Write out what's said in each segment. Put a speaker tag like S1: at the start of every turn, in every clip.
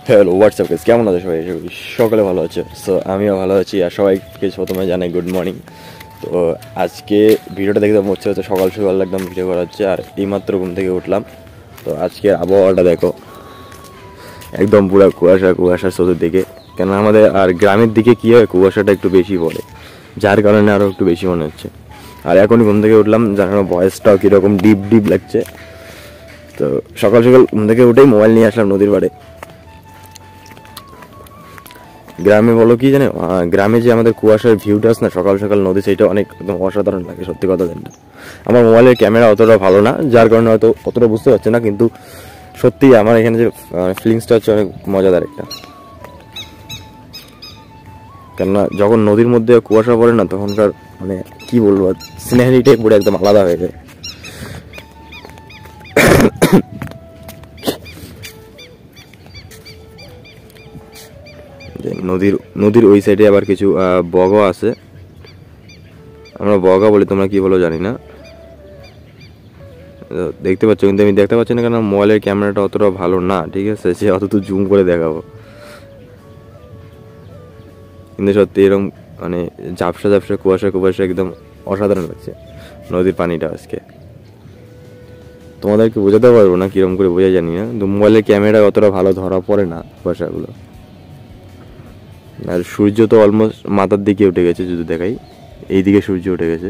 S1: Hello WhatsApp guys, কেমন আছে সবাই? সকালে ভালো আছে। সো আমিও ভালো আছি আর সবাইকে প্রথমে জানাই গুড মর্নিং। তো আজকে ভিডিওটা দেখতে হচ্ছে সকাল সকাল একদম ভিডিও করা হচ্ছে আর এইমাত্র ঘুম থেকে উঠলাম। তো আজকের আবহাওয়াটা দেখো, একদম পুরো কুয়াশা কুয়াশা চতুর্দিকে। কেন আমাদের আর গ্রামের দিকে কী হয়, কুয়াশাটা একটু বেশি পড়ে, যার কারণে আরও একটু বেশি মনে হচ্ছে। আর এখনই ঘুম থেকে উঠলাম, জানো ভয়েসটাও কীরকম ডিপ ডিপ লাগছে। তো সকাল সকাল ঘুম থেকে উঠেই মোবাইল নিয়ে আসলাম নদীর পাড়ে। গ্রামে বলো কি জানো, গ্রামে যে আমাদের কুয়াশার ভিউটা আছে না সকাল সকাল নদী, সেইটা অনেক একদম অসাধারণ লাগে সত্যি কথা জানতে। আমার মোবাইলের ক্যামেরা অতটা ভালো না, যার কারণে হয়তো অতটা বুঝতে পারছে না, কিন্তু সত্যি আমার এখানে যে ফিলিংসটা হচ্ছে অনেক মজাদার একটা। কেননা যখন নদীর মধ্যে কুয়াশা পড়ে না, তখনকার মানে কি বলবো, সিনারিটাই পুরো একদম আলাদা হয়ে যায়। নদীর ওই সাইডে আবার কিছু বগও আছে, আমরা বগা বলি, তোমরা কি বলো জানি না। দেখতে পাচ্ছ, কিন্তু আমি দেখতে পাচ্ছি না, কেন মোবাইলের ক্যামেরাটা অতটা ভালো না, ঠিক আছে, সে অত তো জুম করে দেখাবো। কিন্তু সত্যি এরকম মানে ঝাপসা ঝাপসা কুয়াশা কুয়াশা একদম অসাধারণ লাগছে নদীর পানিটা আজকে। তোমাদেরকে বোঝাতে পারবো না কিরকম করে বোঝা জানি না, কিন্তু মোবাইলের ক্যামেরা অতটা ভালো ধরা পড়ে না কুয়াশাগুলো। আর সূর্য তো অলমোস্ট মাথার দিকে উঠে গেছে, যদি দেখাই এইদিকে সূর্য উঠে গেছে।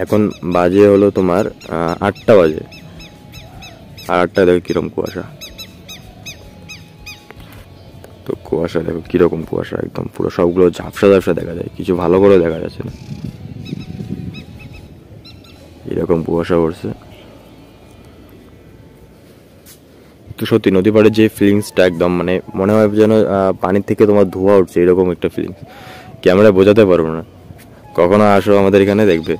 S1: এখন বাজে হলো তোমার 8টা বাজে, আর 8টায় দেখো কিরকম কুয়াশা। তো কুয়াশা দেখো কিরকম কুয়াশা, একদম পুরো সবগুলো ঝাপসা ঝাপসা দেখা যায়, কিছু ভালো করে দেখা যাচ্ছে না, এরকম কুয়াশা পড়ছে। তো সত্যি নদী পাড়ের যে ফিলিংসটা, একদম মানে মনে হয় যেন পানির থেকে তোমার ধোঁয়া উঠছে, এরকম একটা ফিলিংস। ক্যামেরা বোঝাতে পারবো না, কখনো আসো আমাদের এখানে দেখবে।